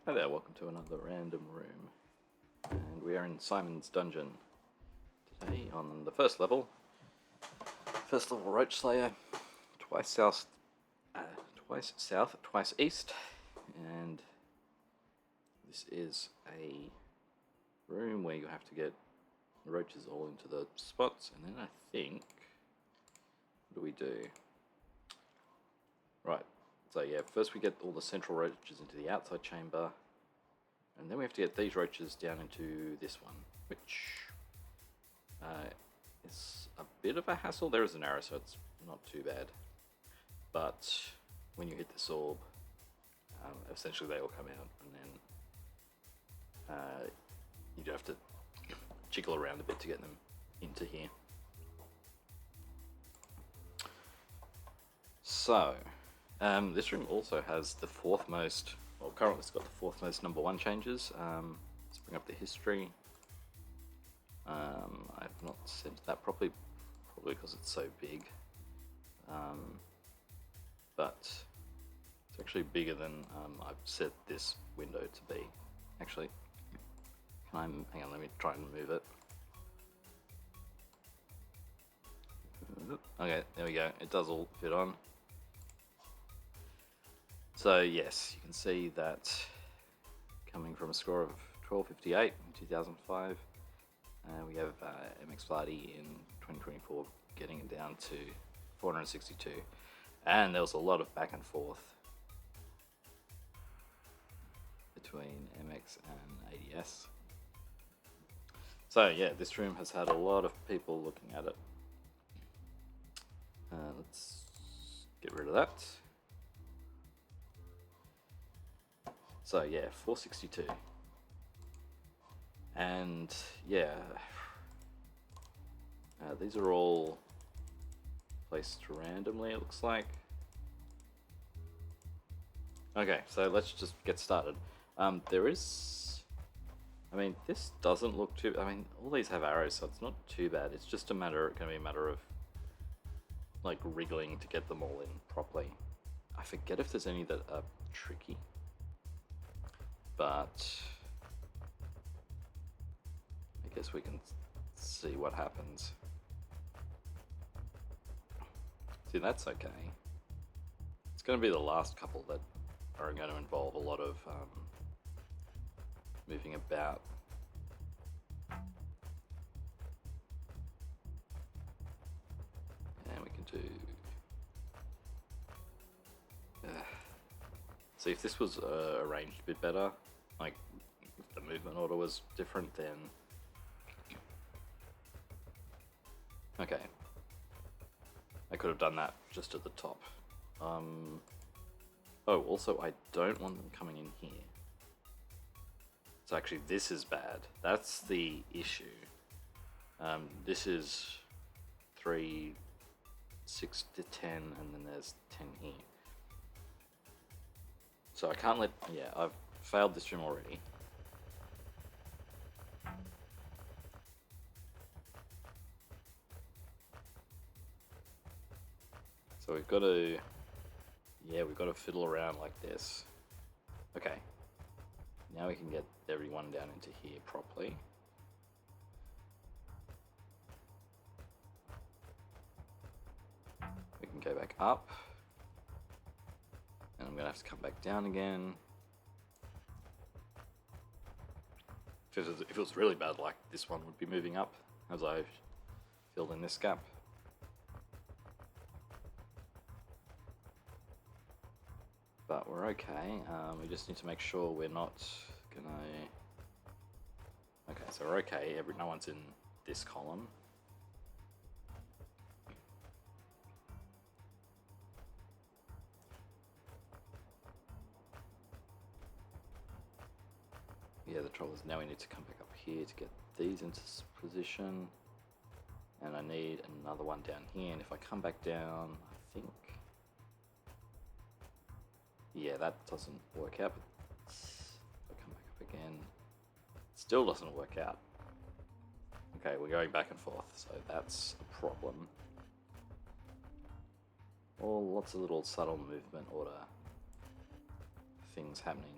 Hi there, welcome to another random room. And we are in Simon's dungeon today on the first level. First level Roach Slayer, twice south, twice east. And this is a room where you have to get roaches all into the spots. And then I think, what do we do? Right, so yeah, first we get all the central roaches into the outside chamber. And then we have to get these roaches down into this one, which is a bit of a hassle. There is an arrow, so it's not too bad. But when you hit this orb, essentially they all come out, and then you do have to jiggle around a bit to get them into here. So, this room also has the fourth most. Well, currently it's got the fourth most number 1 changes. Let's bring up the history. I've not set that properly, probably because it's so big. But it's actually bigger than I've set this window to be. Actually, hang on, let me try and move it. Okay, there we go. It does all fit on. So yes, you can see that coming from a score of 1258 in 2005, we have MX Vardy in 2024 getting it down to 462, and there was a lot of back and forth between MX and ADS. So yeah, this room has had a lot of people looking at it. Let's get rid of that. So yeah, 462. And yeah, these are all placed randomly, it looks like. Okay, so let's just get started. There is, I mean, this doesn't look too, I mean, all these have arrows, so it's not too bad. It's just going to be a matter of like wriggling to get them all in properly. I forget if there's any that are tricky. But I guess we can see what happens. See, that's okay. It's going to be the last couple that are going to involve a lot of moving about. And we can do... See, if this was arranged a bit better, like if the movement order was different, then okay, I could have done that just at the top. Oh, also I don't want them coming in here. So actually this is bad. That's the issue. This is 3, 6 to 10, and then there's 10 here. So I can't let, yeah, I've failed this room already. So we've got to, yeah, we've got to fiddle around like this. Okay, now we can get everyone down into here properly. We can go back up. And I'm going to have to come back down again. If it was really bad, like this one would be moving up as I filled in this gap. But we're okay. We just need to make sure we're not gonna... Okay, so we're okay. No one's in this column. Yeah, the trouble is now we need to come back up here to get these into position. And I need another one down here. And if I come back down, I think... Yeah, that doesn't work out. But if I come back up again, it still doesn't work out. Okay, we're going back and forth, so that's a problem. Lots of little subtle movement order things happening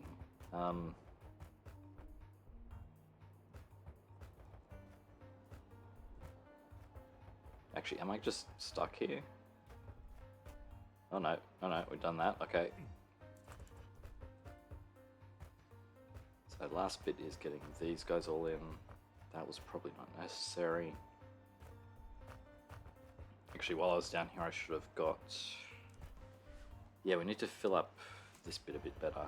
Actually, am I just stuck here? Oh no, we've done that, okay. So last bit is getting these guys all in. That was probably not necessary. Actually, while I was down here, I should have got... Yeah, we need to fill up this bit a bit better.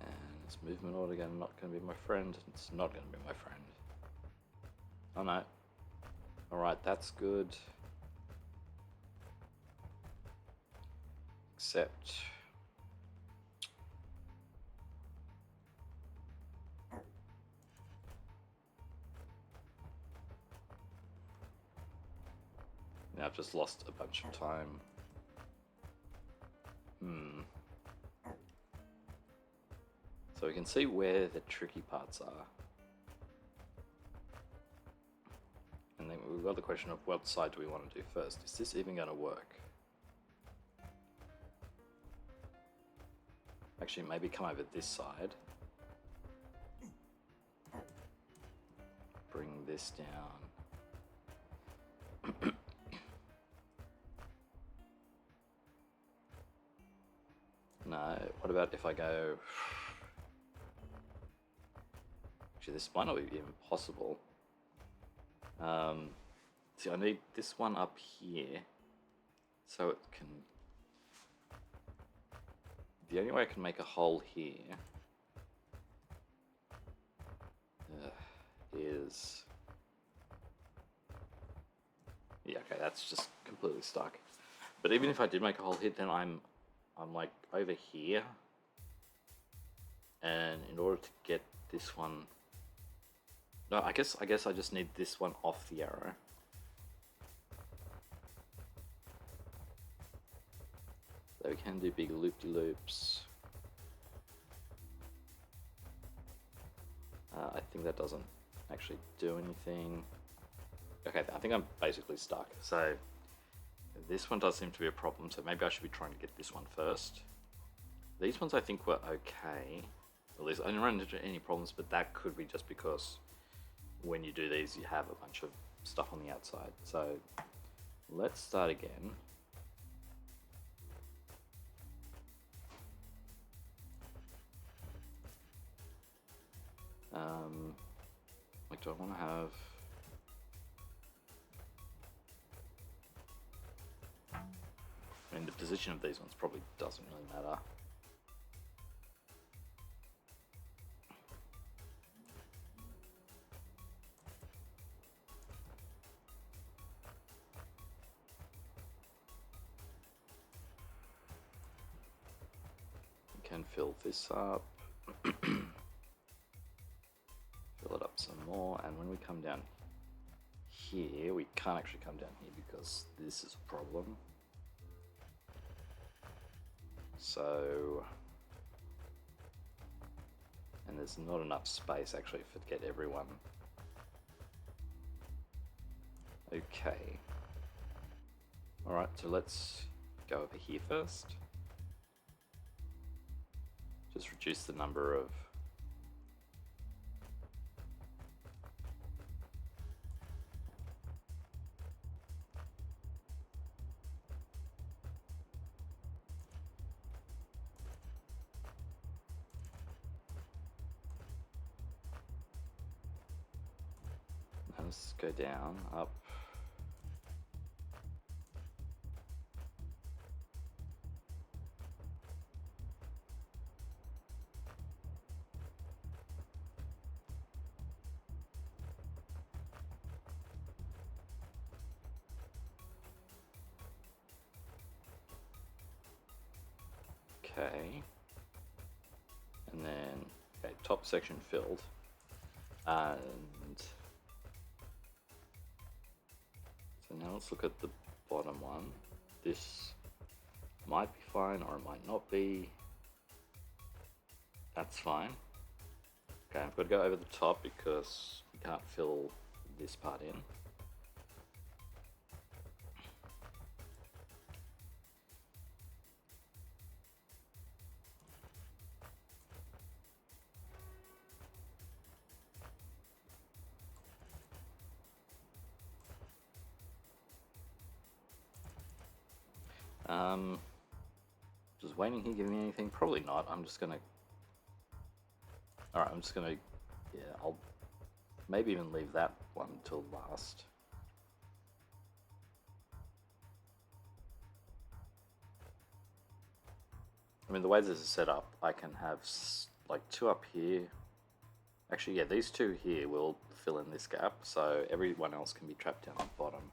And it's movement order again, not going to be my friend. It's not going to be my friend. Oh no. Alright, that's good. Except... Now I've just lost a bunch of time. So we can see where the tricky parts are. And then we've got the question of what side do we want to do first? Is this even going to work? Actually, maybe come over this side. Bring this down. No, what about if I go... Actually, this might not be even possible. See, I need this one up here, so it can... The only way I can make a hole here is... Yeah, okay, that's just completely stuck. But even if I did make a hole here, then I'm like over here, and in order to get this one... No, I guess I just need this one off the arrow. So we can do big loop-de-loops. I think that doesn't actually do anything. Okay, I think I'm basically stuck. So this one does seem to be a problem, so maybe I should be trying to get this one first. These ones I think were okay. At least I didn't run into any problems, but that could be just because when you do these, you have a bunch of stuff on the outside. So let's start again. Like, do I want to have... I mean, the position of these ones probably doesn't really matter. We can fill this up. Fill it up some more, and when we come down here, we can't actually come down here because this is a problem. So, and there's not enough space actually to get everyone. Okay. Alright, so let's go over here first. Just reduce the number of... Let's go down, up. Okay. And then, okay, top section filled. And so now let's look at the bottom one. This might be fine or it might not be. That's fine. Okay, I've got to go over the top because we can't fill this part in. Does waiting here give me anything? Probably not. I'm just gonna... Alright, I'm just gonna... Yeah, I'll maybe even leave that one till last. I mean, the way this is set up, I can have like 2 up here. Actually, yeah, these 2 here will fill in this gap, so everyone else can be trapped down the bottom.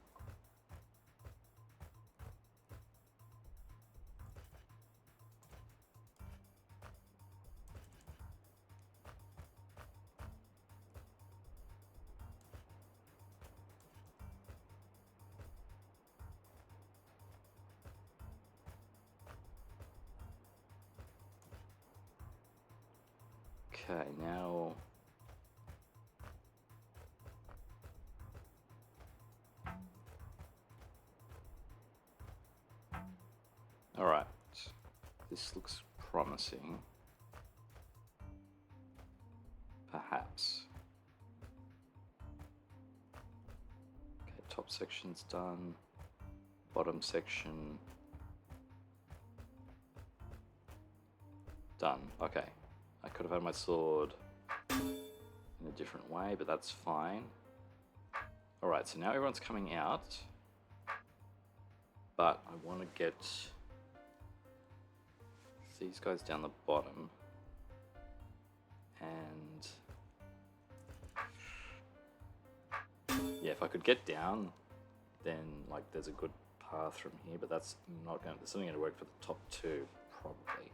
Okay, now... Alright, this looks promising. Perhaps. Okay, top section's done. Bottom section... Done. Okay. I could have had my sword in a different way, but that's fine. Alright, so now everyone's coming out. But I want to get these guys down the bottom. And... yeah, if I could get down, then like there's a good path from here, but that's not going to... It's only going to work for the top 2, probably.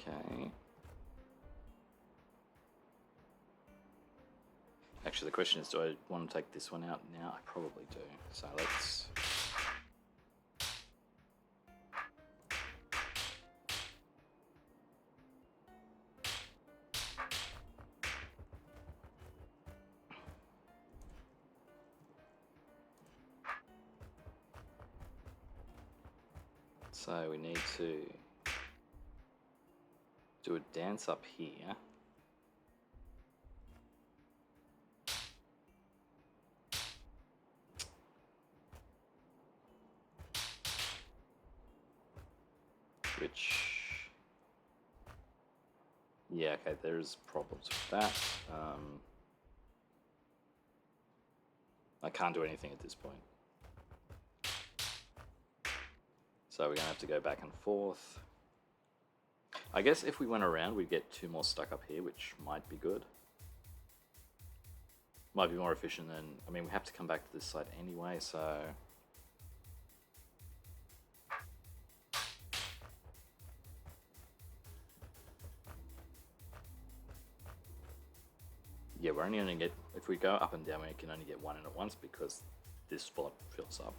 Okay. Actually, the question is, do I want to take this one out now? I probably do. So let's... So we need to do a dance up here. Which, yeah, okay, there's problems with that. I can't do anything at this point. So we're gonna have to go back and forth. I guess if we went around, we'd get 2 more stuck up here, which might be good. Might be more efficient than... I mean, we have to come back to this side anyway, so... yeah, we're only going to get... If we go up and down, we can only get 1 in at once because this spot fills up.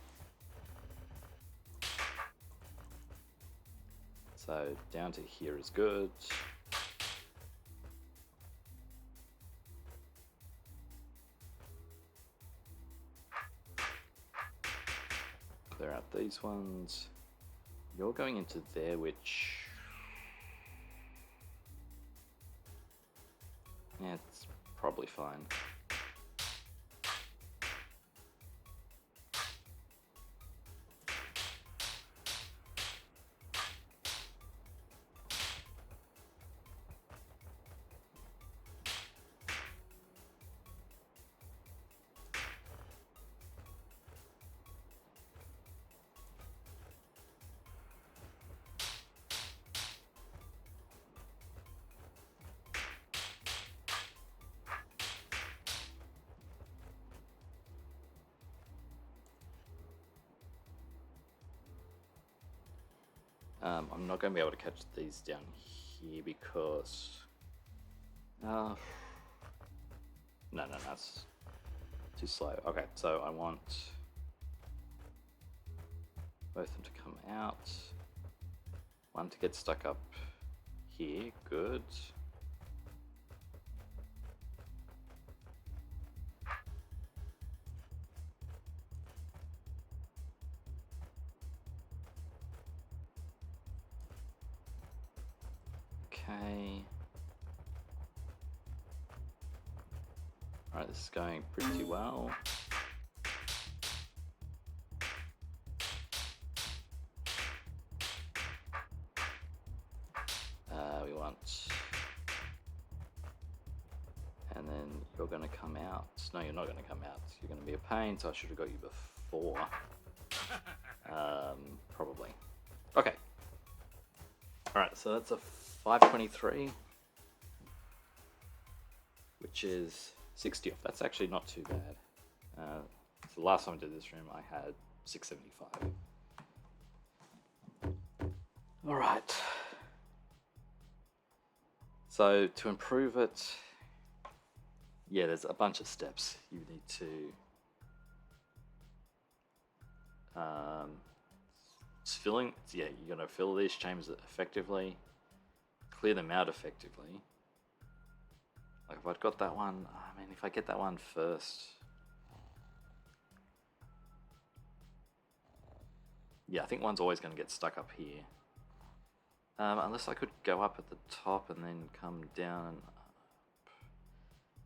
So down to here is good. Clear out these ones. You're going into there, which... yeah, it's probably fine. I'm not going to be able to catch these down here because... no, that's too slow. Okay, so I want both of them to come out. One to get stuck up here, good. Okay. Alright, this is going pretty well. We want... And then you're going to come out. No, you're not going to come out. You're going to be a pain, so I should have got you before. Probably. Okay. Alright, so that's a 523. Which is 60 off. That's actually not too bad. So the last time I did this room, I had 675. Alright. So to improve it, yeah, there's a bunch of steps you need to it's filling. Yeah, you're gonna fill these chambers effectively, clear them out effectively. Like if I'd got that one, I mean, if I get that one first, yeah, I think one's always going to get stuck up here. Unless I could go up at the top and then come down and up.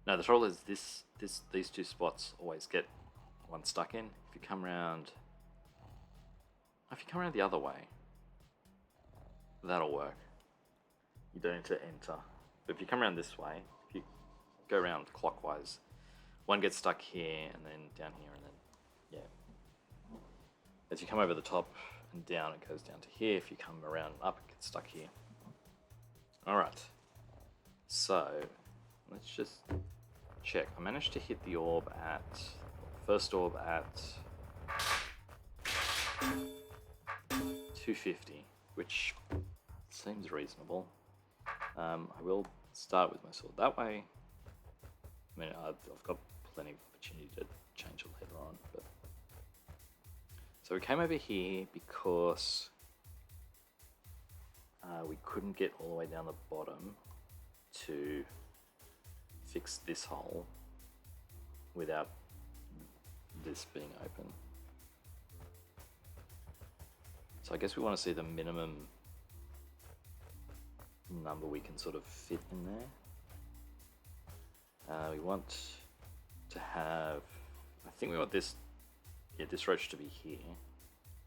No, the trouble is these two spots always get one stuck in. If you come around the other way, that'll work. You don't need to enter. But if you come around this way, if you go around clockwise, one gets stuck here and then down here and then, yeah. As you come over the top and down, it goes down to here. If you come around and up, it gets stuck here. Alright. So, let's just check. I managed to hit the orb at, first orb at 250, which seems reasonable. I will start with my sword that way. I mean, I've got plenty of opportunity to change it later on, but... So we came over here because we couldn't get all the way down the bottom to fix this hole without this being open. So I guess we want to see the minimum number we can sort of fit in there. We want to have, I think we want this, yeah, this roach to be here.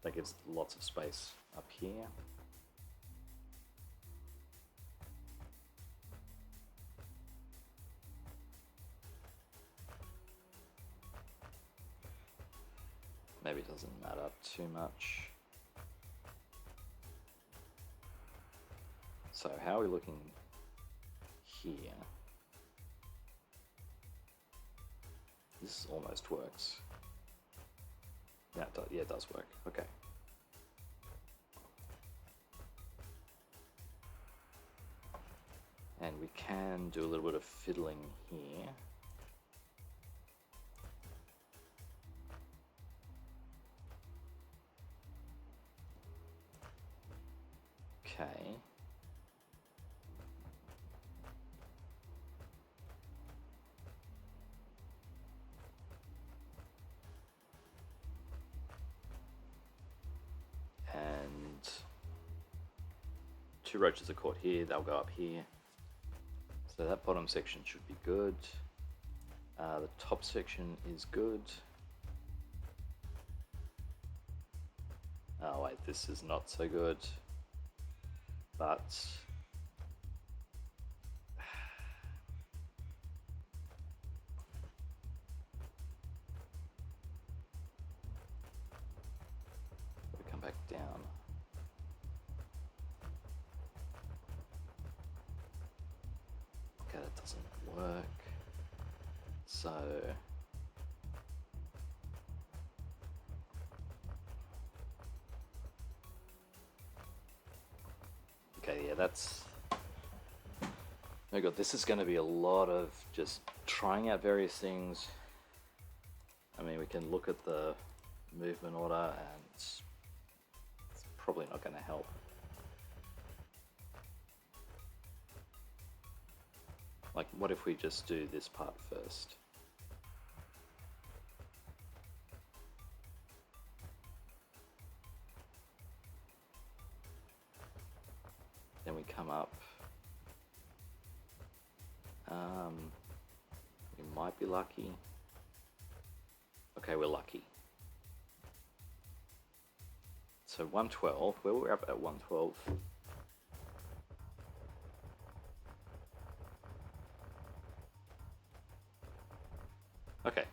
That gives lots of space up here. Maybe it doesn't matter too much. So how are we looking here? This almost works. Yeah, it does work. Okay. And we can do a little bit of fiddling here. Okay. And two roaches are caught here, they'll go up here. So that bottom section should be good. The top section is good. Oh wait, this is not so good. But we come back down. Okay, that doesn't work. So Okay, yeah, that's... Oh god, this is going to be a lot of just trying out various things. I mean, we can look at the movement order and it's probably not going to help. Like, what if we just do this part first? Then we come up. We might be lucky. Okay, we're lucky. So 112, where we're up at 112. Okay,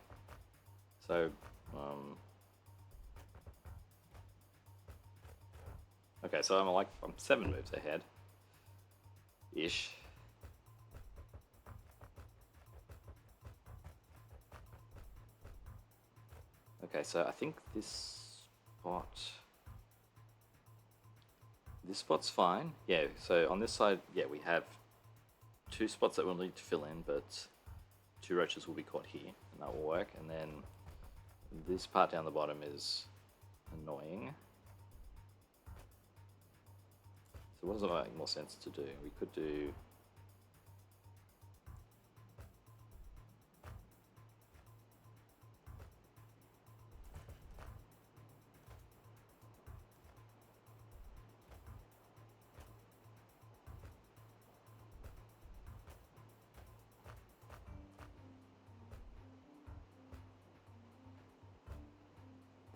so okay, so I'm 7 moves ahead, ish. Okay, so I think this spot's fine. Yeah, so on this side, yeah, we have 2 spots that we'll need to fill in, but 2 roaches will be caught here, and that will work. And then this part down the bottom is annoying. So what does it make more sense to do? We could do...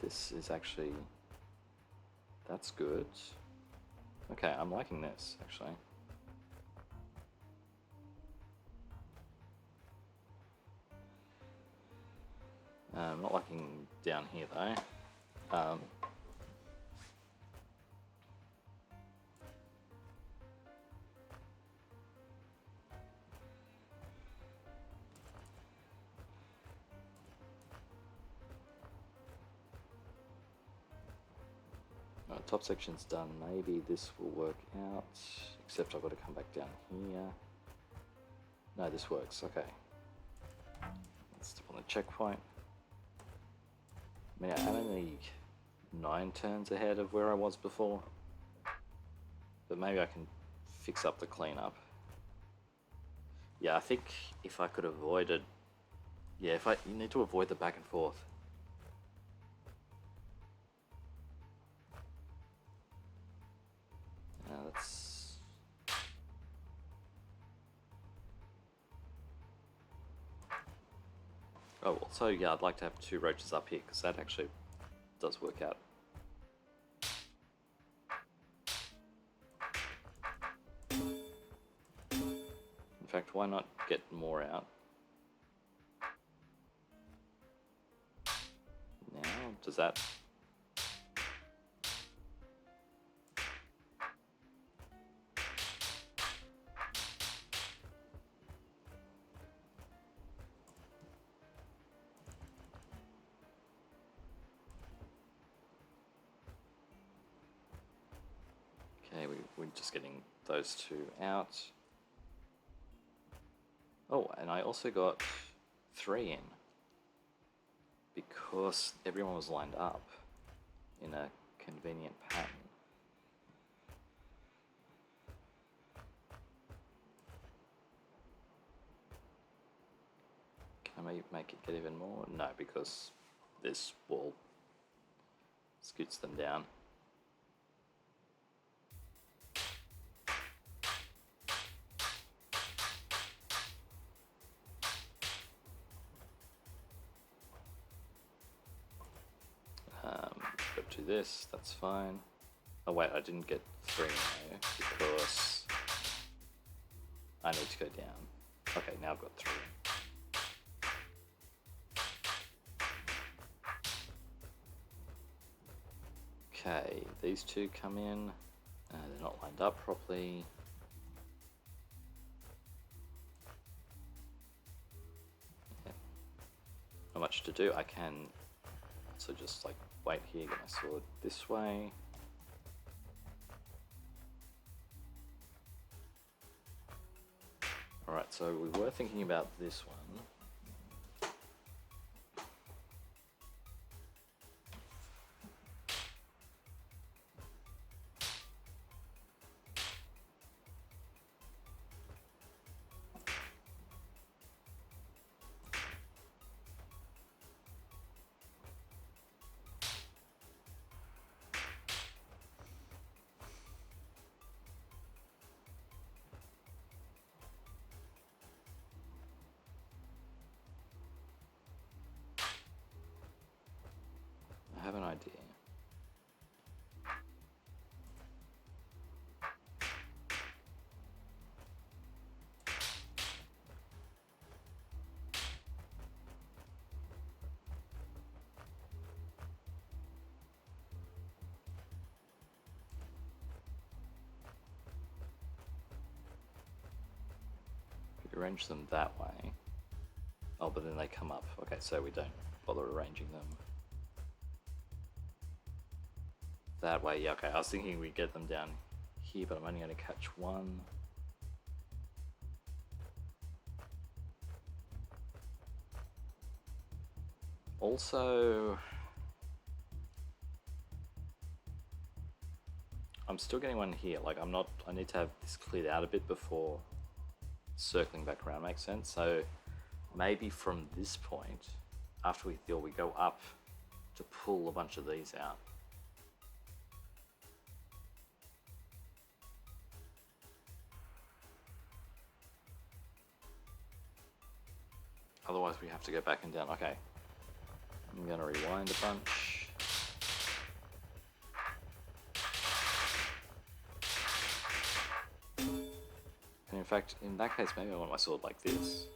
This is actually... That's good. Okay, I'm liking this, actually. I'm not liking down here, though. Top section's done. Maybe this will work out, except I've got to come back down here. No, this works. Okay. Let's step on the checkpoint. I mean, I'm only 9 turns ahead of where I was before, but maybe I can fix up the cleanup. Yeah, I think if I could avoid it, yeah, you need to avoid the back and forth. That's... Oh, also, yeah, I'd like to have 2 roaches up here, because that actually does work out. In fact, why not get more out? Now, does that... Okay, we're just getting those 2 out. Oh, and I also got 3 in, because everyone was lined up in a convenient pattern. Can I make it get even more? No, because this wall scoots them down. Go to this, that's fine. Oh wait, I didn't get 3 now, because I need to go down. Okay, now I've got 3. Okay, these 2 come in. They're not lined up properly. Yeah. Not much to do. I can also just like wait here, get my sword this way. Alright, so we were thinking about this one. I have an idea. We arrange them that way. Oh, but then they come up. Okay, so we don't bother arranging them that way. Yeah, okay, I was thinking we'd get them down here, but I'm only going to catch one. Also, I'm still getting one here. Like, I need to have this cleared out a bit before circling back around, makes sense? So maybe from this point, after we heal, we go up to pull a bunch of these out. Otherwise we have to go back and down. Okay, I'm gonna rewind a bunch. And in fact, in that case, maybe I want my sword like this.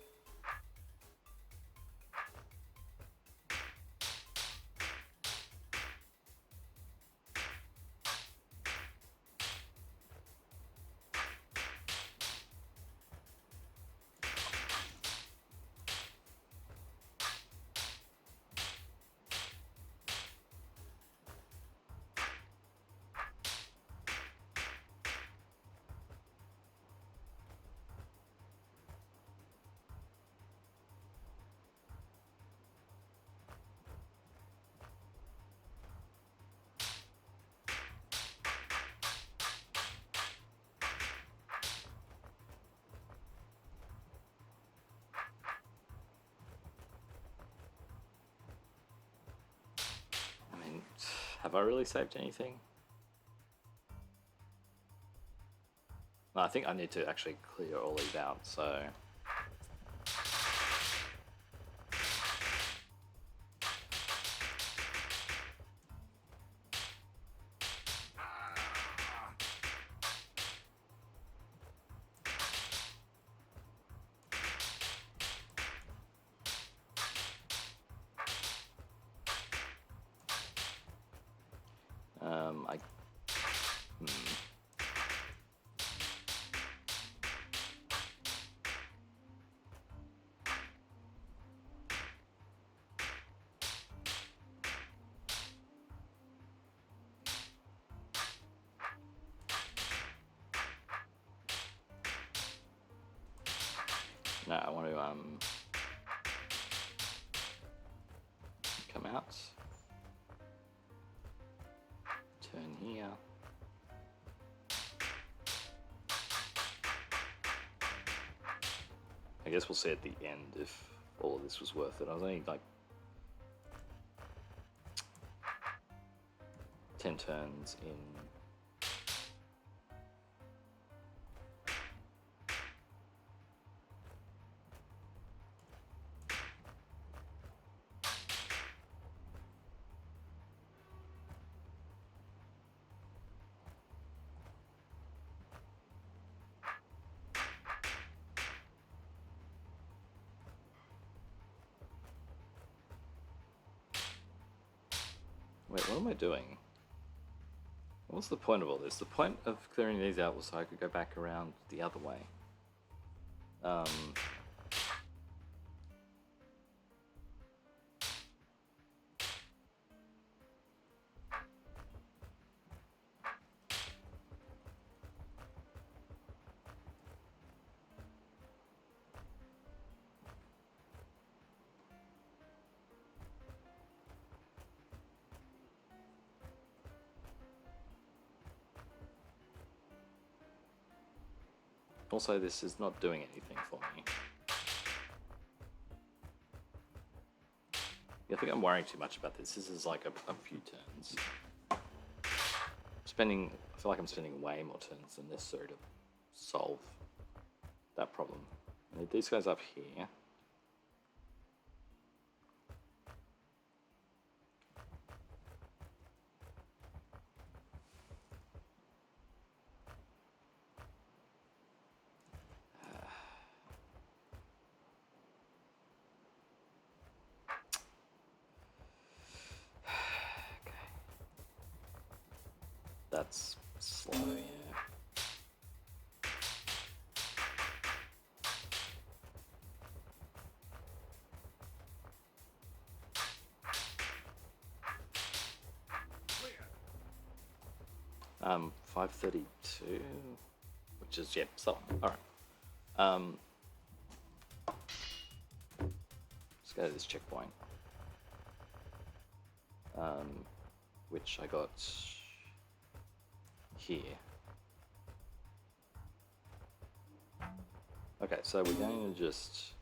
Have I really saved anything? No, I think I need to actually clear all these out, so... No, I want to come out, turn here. I guess we'll see at the end if all of this was worth it. I was only like 10 turns in. Wait, what am I doing? What's the point of all this? The point of clearing these out was so I could go back around the other way. Also, this is not doing anything for me. I think I'm worrying too much about this. This is like a few turns. I feel like I'm spending way more turns than necessary to solve that problem. I need these guys up here. That's slow, yeah. Um, 532, which is, yeah, so, alright. Let's go to this checkpoint. Which I got here. Okay, so we're going to just...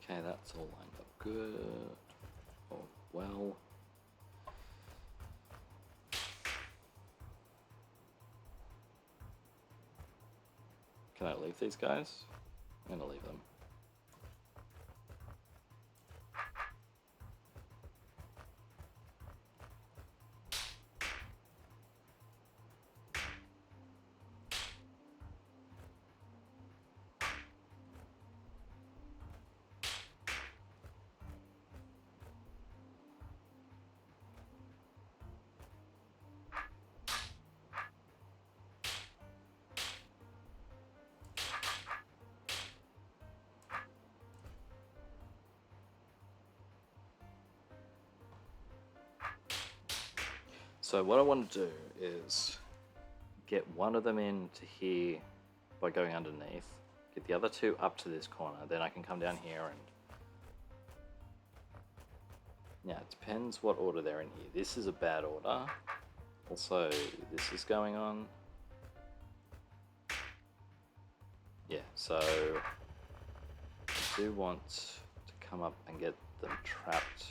Okay, that's all lined up good. Oh, well. Can I leave these guys? I'm gonna leave them. So what I want to do is get one of them into here by going underneath, get the other two up to this corner, then I can come down here and... Yeah, it depends what order they're in here. This is a bad order. Also, this is going on. Yeah, so I do want to come up and get them trapped.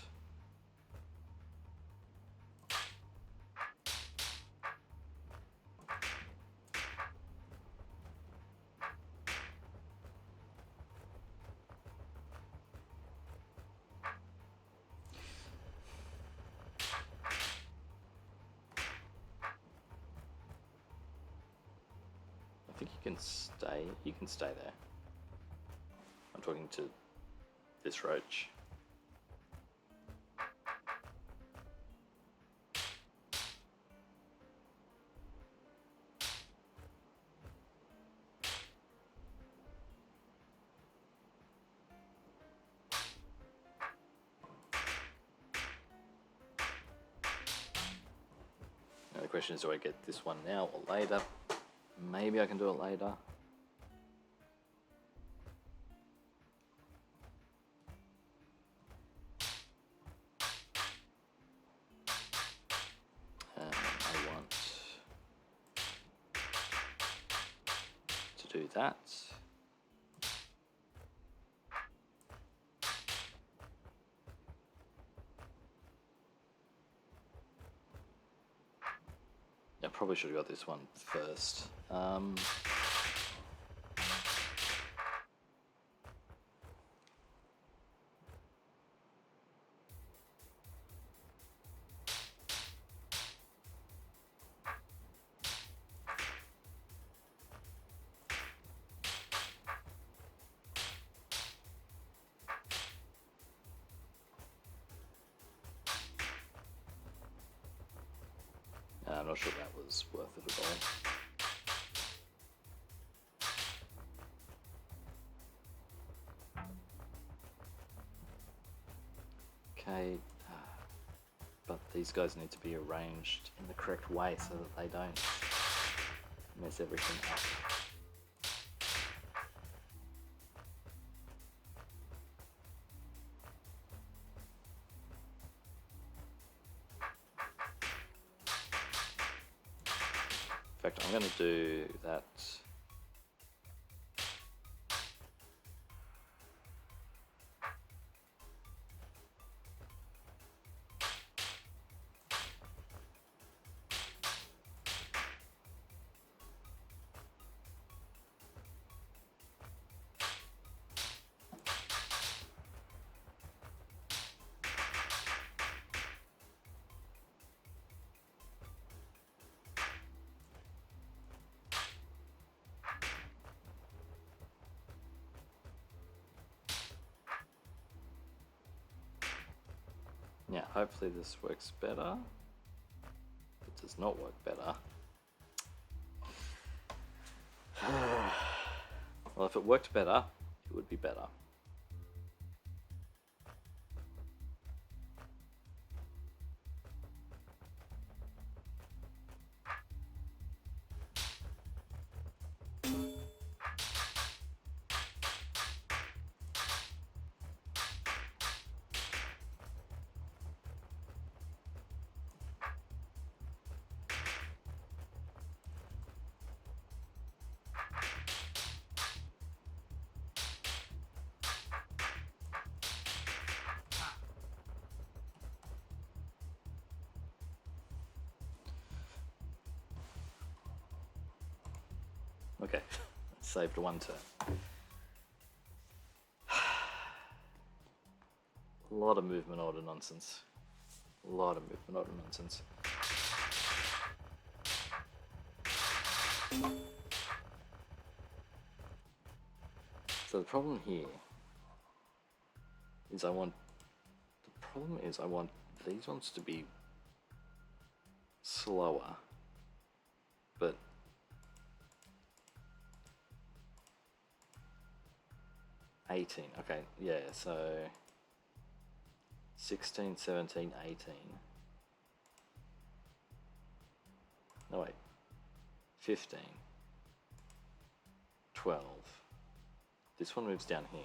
I think you can stay there. I'm talking to this Roach. Now the question is, do I get this one now or later? Maybe I can do it later. I want to do that. I probably should have got this one first. I'm not sure that was worth it at all. these guys need to be arranged in the correct way so that they don't mess everything up. In fact, I'm going to do that. Yeah, hopefully this works better. It does not work better. Well, if it worked better, it would be better. Okay, saved one turn. A lot of movement order nonsense. A lot of movement order nonsense. So the problem here is I want these ones to be slower, but okay, yeah, so 16, 17, 18. No, wait. 15. 12. This one moves down here.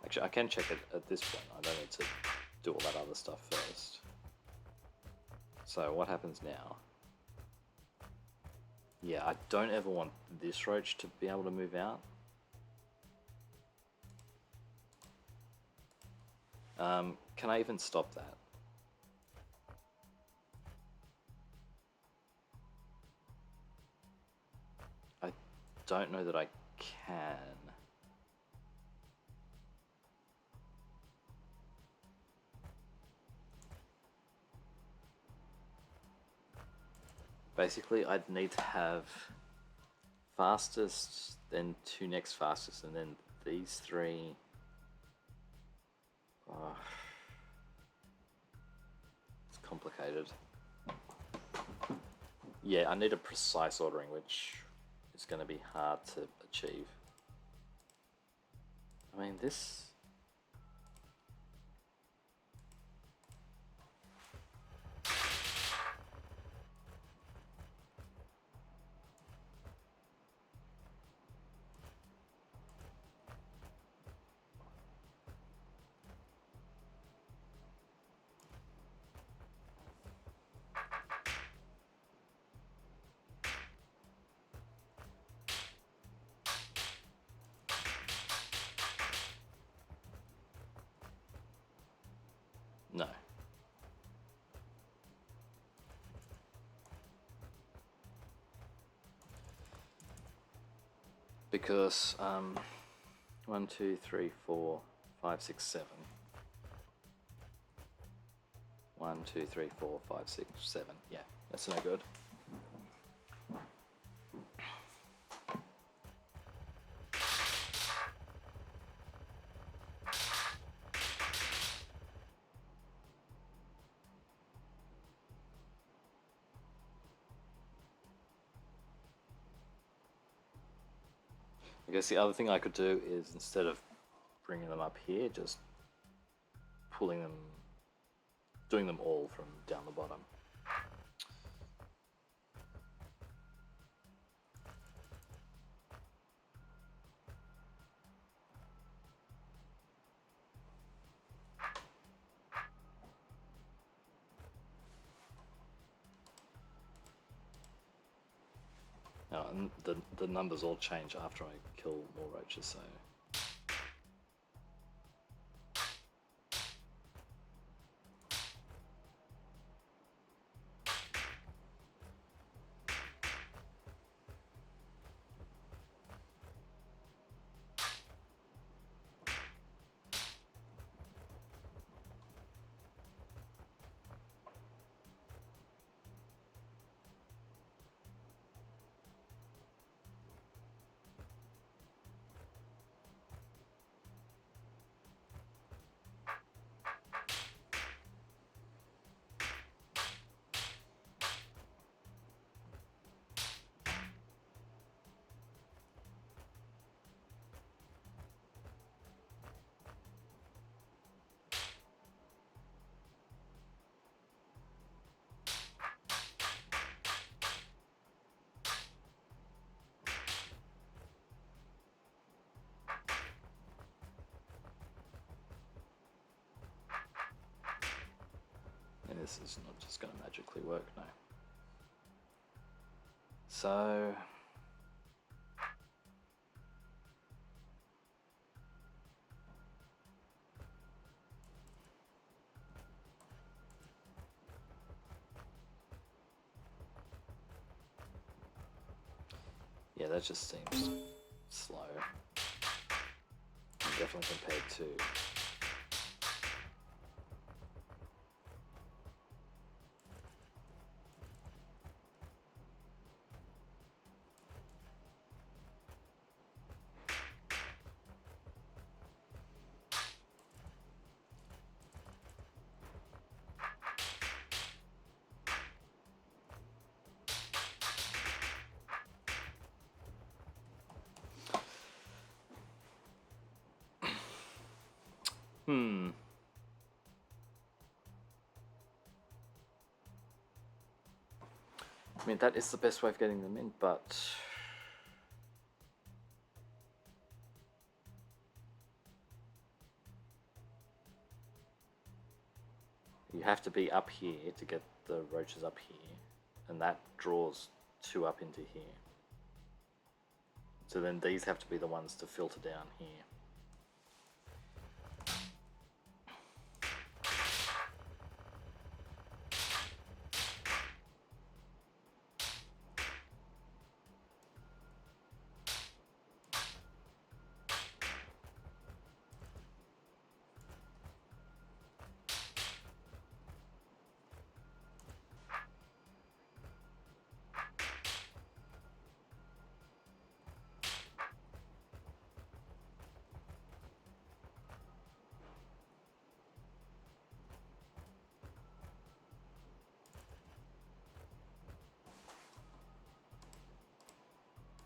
Actually, I can check it at this point. I don't need to do all that other stuff first. So what happens now? Yeah, I don't ever want this roach to be able to move out. Can I even stop that? I don't know that I can. Basically, I'd need to have fastest, then two next fastest, and then these three. It's complicated. Yeah, I need a precise ordering, which is going to be hard to achieve. I mean, this... No. Because 1, 2, 3, 4, 5, 6, 7. 1, 2, 3, 4, 5, 6, 7. Yeah, That's no good. I guess the other thing I could do is, instead of bringing them up here, just pulling them, doing them all from down the bottom. Oh, and the numbers all change after I kill more roaches, so... And this is not just going to magically work, no. So... yeah, that just seems slow. Definitely compared to... I mean, that is the best way of getting them in, but... you have to be up here to get the roaches up here, and that draws 2 up into here. So then these have to be the ones to filter down here.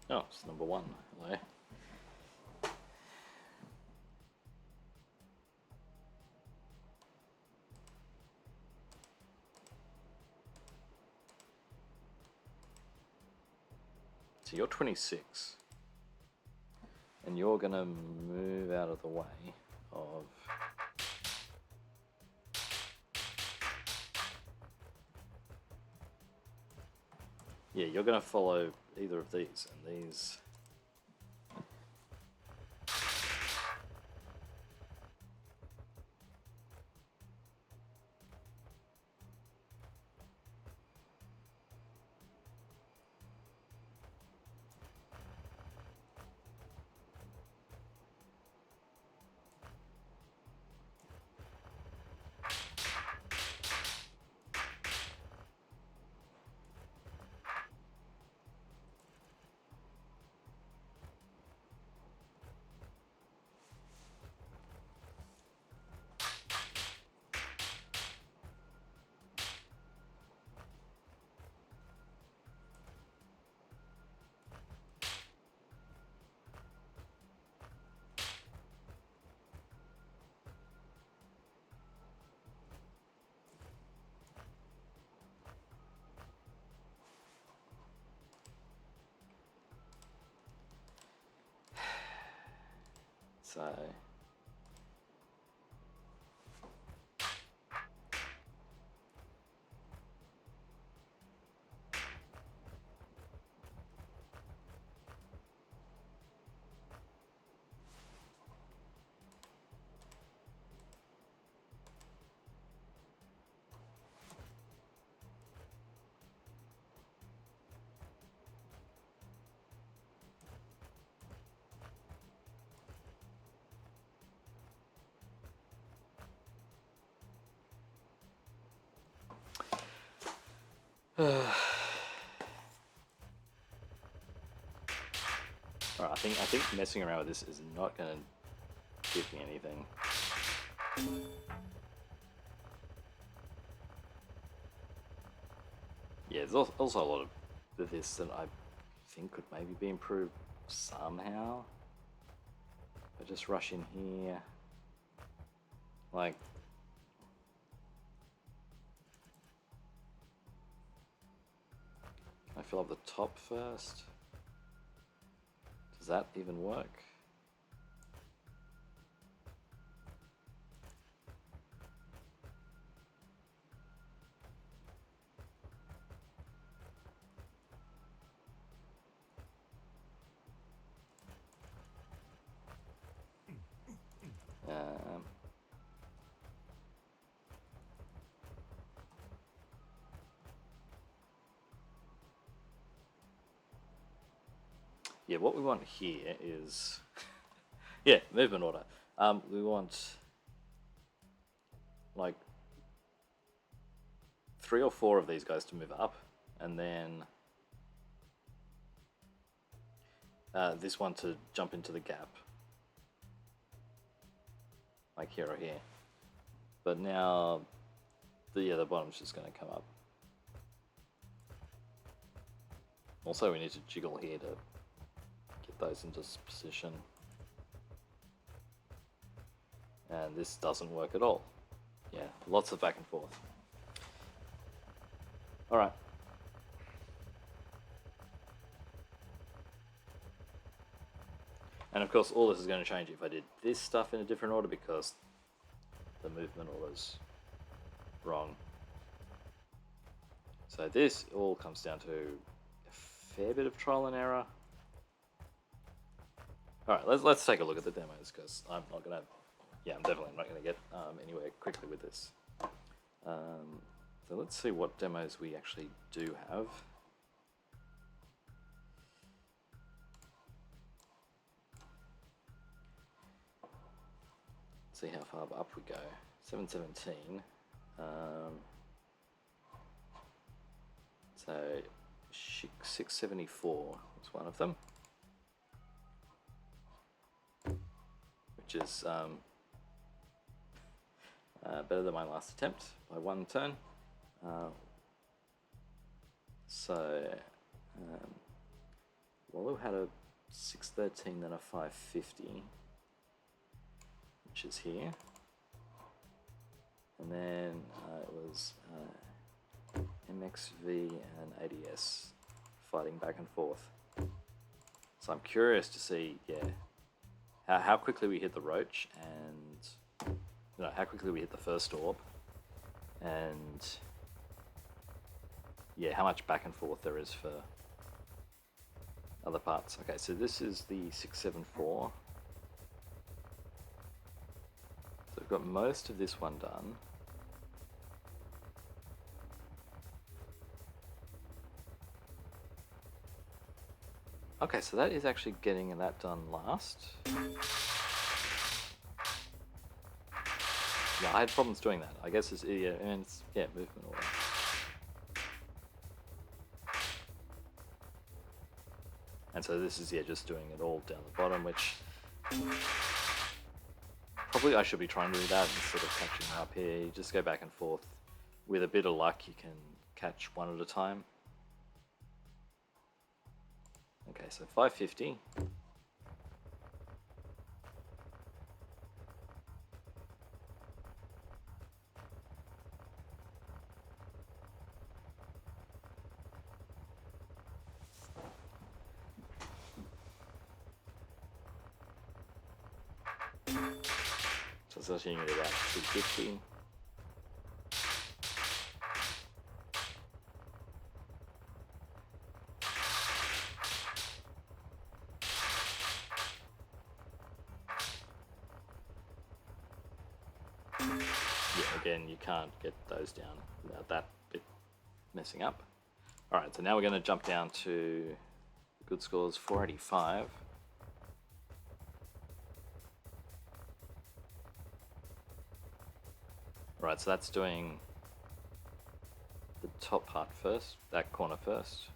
Oh, it's number 1. Hello. So you're 26. And you're gonna move out of the way of... yeah, you're gonna follow either of these, and these... So Alright, I think messing around with this is not going to give me anything. Yeah, there's also a lot of this that I think could maybe be improved somehow. If I just rush in here, like, I fill up the top first. Does that even work? Yeah, what we want here is, yeah, movement order. We want like 3 or 4 of these guys to move up, and then this one to jump into the gap, like here or here. But now, the bottom's just going to come up. Also, we need to jiggle here to get those into position. And this doesn't work at all. Yeah, lots of back and forth. Alright. And of course, all this is going to change if I did this stuff in a different order, because the movement order's wrong. So this all comes down to a fair bit of trial and error. Alright, let's take a look at the demos, because I'm not going to... Yeah, I'm definitely not going to get anywhere quickly with this. So let's see what demos we actually do have. See how far up we go. 717. So 674 is one of them, which is better than my last attempt by 1 turn. Wallow had a 613, then a 550, which is here, and then it was MXV and ADS fighting back and forth. So I'm curious to see, yeah, how quickly we hit the Roach, and how quickly we hit the first orb, and yeah, how much back and forth there is for other parts. Okay, so this is the 674. So we've got most of this one done. Okay, so that is actually getting that done last. Yeah, I had problems doing that. I guess it's, movement order. And so this is, just doing it all down the bottom, which probably I should be trying to do that instead of catching up here. You just go back and forth. With a bit of luck, you can catch one at a time. Okay, so 550. sitting at about 250. Yeah, again, you can't get those down without that bit messing up. Alright, so now we're going to jump down to good scores, 485. Right, so that's doing the top part first, that corner first.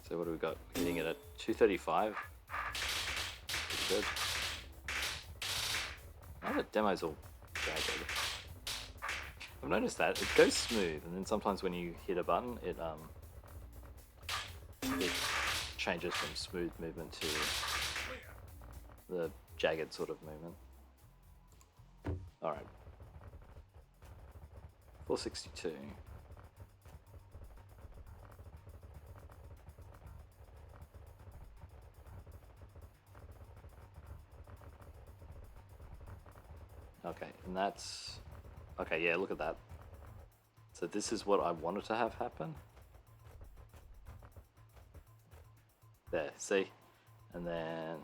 So what do we got? Hitting it at 235. Pretty good. Now the demo's all jagged. I've noticed that it goes smooth, and then sometimes when you hit a button, it changes from smooth movement to the jagged sort of movement. All right, 462. Okay, and that's okay. Yeah, look at that. So this is what I wanted to have happen. There, see? And then,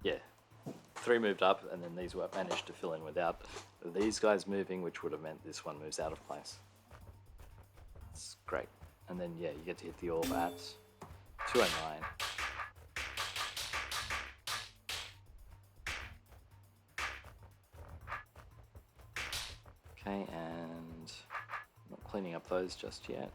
yeah, 3 moved up, and then these were managed to fill in without these guys moving, which would have meant this one moves out of place. It's great. And then, yeah, you get to hit the orb at 209. Okay, and not cleaning up those just yet.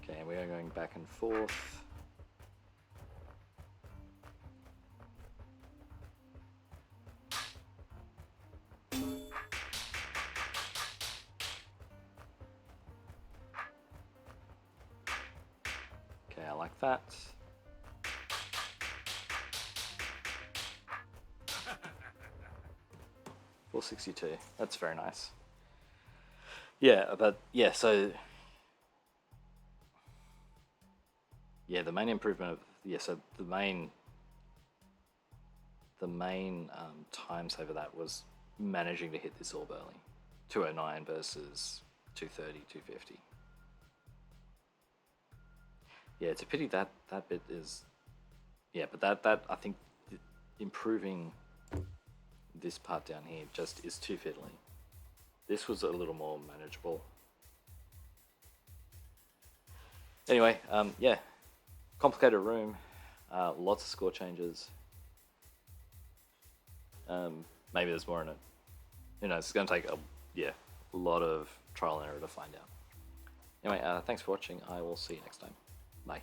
Okay, we are going back and forth. Okay, I like that. $462. That's very nice. Yeah, but yeah, so yeah, the main improvement of so the main time saver that was managing to hit this orb early. 209 versus 230, 250. Yeah, it's a pity that bit is, yeah, but that I think improving this part down here just is too fiddly. This was a little more manageable. Anyway, yeah, complicated room, lots of score changes. Maybe there's more in it. Who knows? It's going to take a lot of trial and error to find out. Anyway, thanks for watching. I will see you next time. Bye.